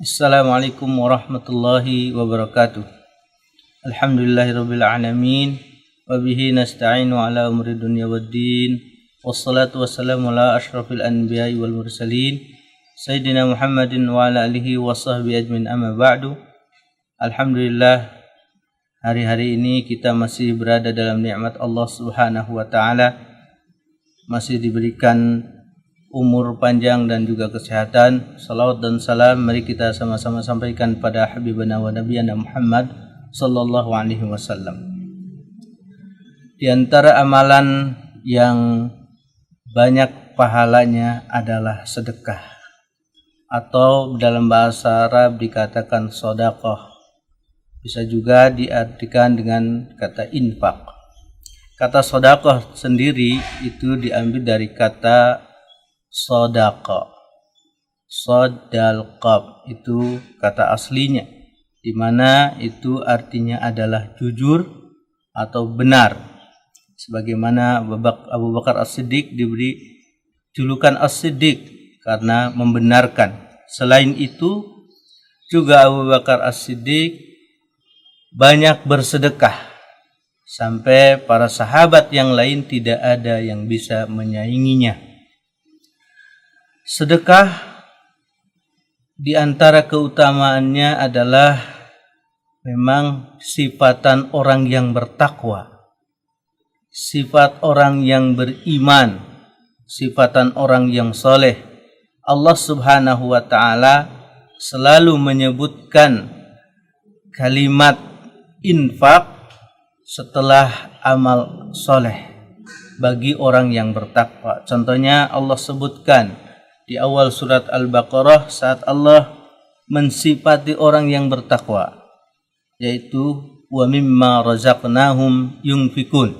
Assalamualaikum warahmatullahi wabarakatuh. Alhamdulillahirabbil alamin wa bihi nasta'inu ala umuri dunya waddin. Wassalatu wassalamu ala asyrafil anbiya'i wal mursalin sayyidina Muhammadin wa ala alihi wa sahbihi ajmain, amma ba'du. Alhamdulillah, hari-hari ini kita masih berada dalam nikmat Allah Subhanahu wa taala. Masih diberikan umur panjang dan juga kesehatan. Salawat dan salam mari kita sama-sama sampaikan pada habibana wa nabiyana Muhammad sallallahu alaihi wasallam. Di antara amalan yang banyak pahalanya adalah sedekah, atau dalam bahasa Arab dikatakan sedekah. Bisa juga diartikan dengan kata infak. Kata sedekah sendiri itu diambil dari kata sodaqah. Sodalqab itu kata aslinya, di mana itu artinya adalah jujur atau benar. Sebagaimana Abu Bakar As-Siddiq diberi julukan As-Siddiq karena membenarkan. Selain itu juga Abu Bakar As-Siddiq banyak bersedekah sampai para sahabat yang lain tidak ada yang bisa menyainginya. Sedekah di antara keutamaannya adalah memang sifatan orang yang bertakwa, sifat orang yang beriman, sifatan orang yang soleh. Allah Subhanahu wa ta'ala selalu menyebutkan kalimat infak setelah amal soleh bagi orang yang bertakwa. Contohnya Allah sebutkan di awal surat Al-Baqarah saat Allah mensifati orang yang bertakwa, yaitu wa mimma razaqnahum yunfikun.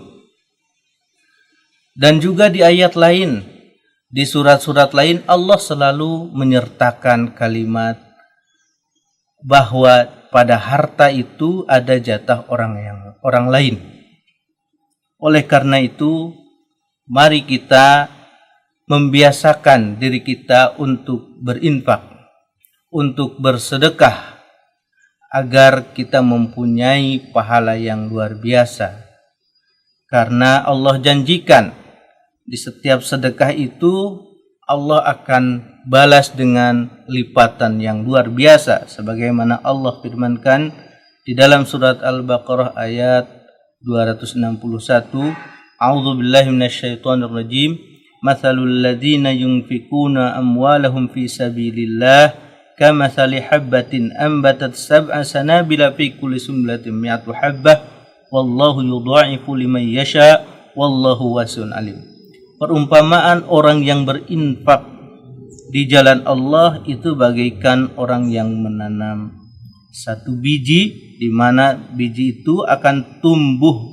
Dan juga di ayat lain, di surat-surat lain Allah selalu menyertakan kalimat bahwa pada harta itu ada jatah orang lain. Oleh karena itu, mari kita membiasakan diri kita untuk berinfak, untuk bersedekah, agar kita mempunyai pahala yang luar biasa. Karena Allah janjikan di setiap sedekah itu Allah akan balas dengan lipatan yang luar biasa, sebagaimana Allah firmankan di dalam surat Al-Baqarah ayat 261, A'udzu billahi minasyaitonir rajim. Mathalul ladzina yunfikuna amwalahum fi sabilillah kamathali habbatin ambatat sab'a sanabila fi kulli sumlatin mi'atu habbah wallahu yudha'ifu liman yasha wallahu wasi'un alim. Perumpamaan orang yang berinfak di jalan Allah itu bagaikan orang yang menanam satu biji, di mana biji itu akan tumbuh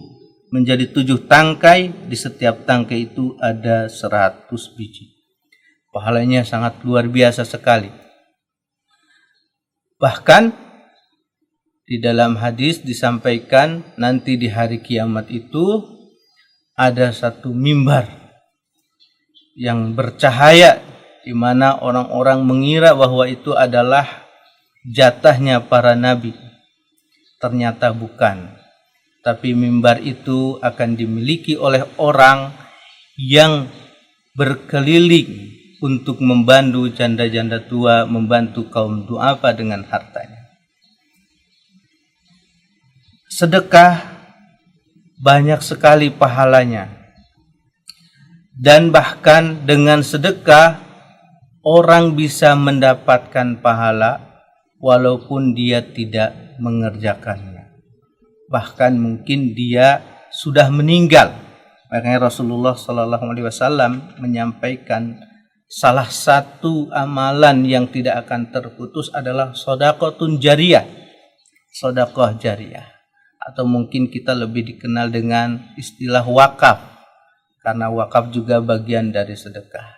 menjadi 7 tangkai. Di setiap tangkai itu ada 100 biji. Pahalanya sangat luar biasa sekali. Bahkan di dalam hadis disampaikan nanti di hari kiamat itu ada satu mimbar yang bercahaya, di mana orang-orang mengira bahwa itu adalah jatahnya para nabi. Ternyata bukan. Tapi mimbar itu akan dimiliki oleh orang yang berkeliling untuk membantu janda-janda tua, membantu kaum du'afa dengan hartanya. Sedekah banyak sekali pahalanya. Dan bahkan dengan sedekah orang bisa mendapatkan pahala walaupun dia tidak mengerjakannya. Bahkan mungkin dia sudah meninggal. Makanya Rasulullah sallallahu alaihi wasallam menyampaikan salah satu amalan yang tidak akan terputus adalah shadaqatun jariyah. Sedekah jariyah, atau mungkin kita lebih dikenal dengan istilah wakaf, karena wakaf juga bagian dari sedekah.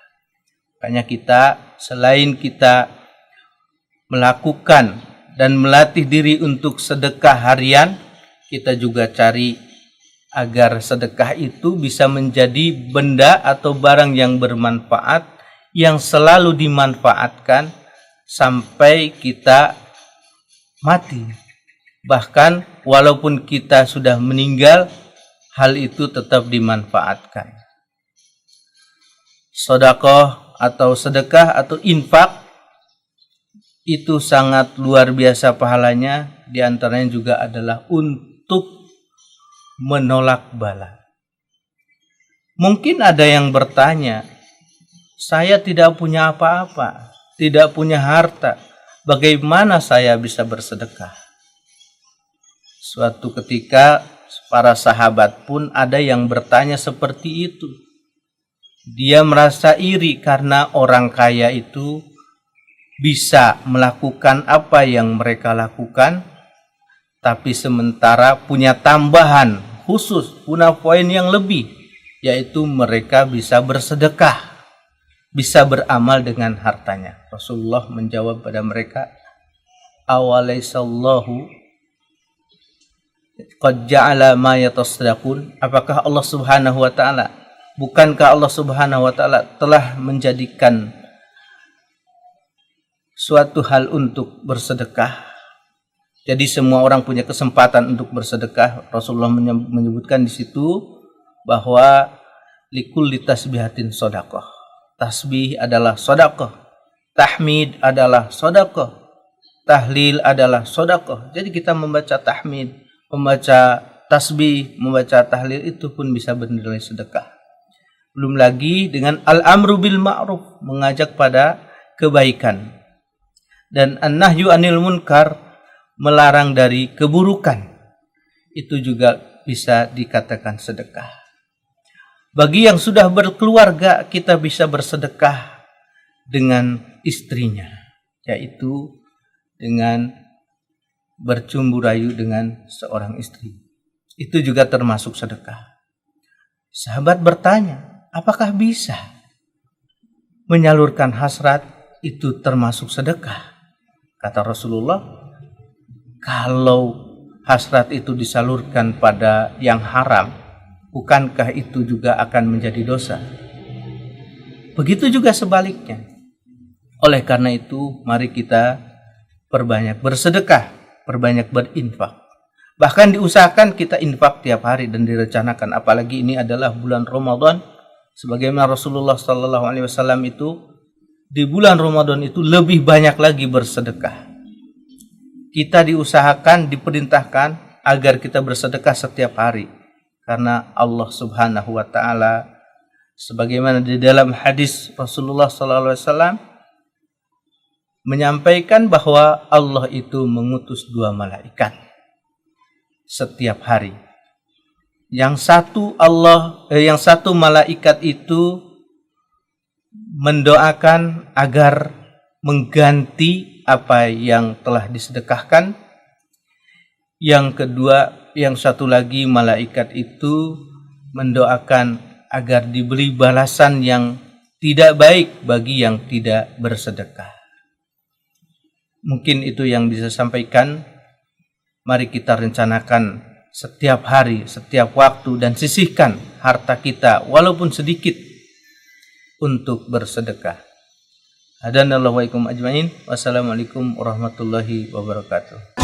Makanya kita selain kita melakukan dan melatih diri untuk sedekah harian, kita juga cari agar sedekah itu bisa menjadi benda atau barang yang bermanfaat, yang selalu dimanfaatkan sampai kita mati. Bahkan walaupun kita sudah meninggal, hal itu tetap dimanfaatkan. Sedekah atau sedekah atau infak itu sangat luar biasa pahalanya. Di antaranya juga adalah untuk menolak bala. Mungkin ada yang bertanya, saya tidak punya apa-apa, tidak punya harta, bagaimana saya bisa bersedekah? Suatu ketika para sahabat pun ada yang bertanya seperti itu. Dia merasa iri karena orang kaya itu bisa melakukan apa yang mereka lakukan, tapi sementara punya tambahan khusus, punya poin yang lebih, yaitu mereka bisa bersedekah, bisa beramal dengan hartanya. Rasulullah menjawab pada mereka, awalaysallahu qad ja'ala ma yatasaddaqun, apakah Allah Subhanahu wa taala, bukankah Allah Subhanahu wa taala telah menjadikan suatu hal untuk bersedekah? Jadi semua orang punya kesempatan untuk bersedekah. Rasulullah menyebutkan di situ bahwa likulli tasbihatin shadaqah. Tasbih adalah shadaqah. Tahmid adalah shadaqah. Tahlil adalah shadaqah. Jadi kita membaca tahmid, membaca tasbih, membaca tahlil itu pun bisa bernilai sedekah. Belum lagi dengan al-amru bil ma'ruf, mengajak pada kebaikan, dan an-nahyu anil munkar, melarang dari keburukan, itu juga bisa dikatakan sedekah. Bagi yang sudah berkeluarga, kita bisa bersedekah dengan istrinya, yaitu dengan bercumbu rayu dengan seorang istri. Itu juga termasuk sedekah. Sahabat bertanya, apakah bisa menyalurkan hasrat itu termasuk sedekah? Kata Rasulullah, kalau hasrat itu disalurkan pada yang haram, bukankah itu juga akan menjadi dosa? Begitu juga sebaliknya. Oleh karena itu, mari kita perbanyak bersedekah, perbanyak berinfak. Bahkan diusahakan kita infak tiap hari dan direncanakan, apalagi ini adalah bulan Ramadan. Sebagaimana Rasulullah SAW itu di bulan Ramadan itu lebih banyak lagi bersedekah. Kita diusahakan, diperintahkan agar kita bersedekah setiap hari, karena Allah Subhanahu wa taala sebagaimana di dalam hadis Rasulullah SAW menyampaikan bahwa Allah itu mengutus 2 malaikat setiap hari. Yang satu malaikat itu mendoakan agar mengganti apa yang telah disedekahkan. Yang satu lagi malaikat itu mendoakan agar diberi balasan yang tidak baik bagi yang tidak bersedekah. Mungkin itu yang bisa sampaikan. Mari kita rencanakan setiap hari, setiap waktu, dan sisihkan harta kita walaupun sedikit untuk bersedekah. Hadanallahu wa ikum ajmain. Wassalamualaikum warahmatullahi wabarakatuh.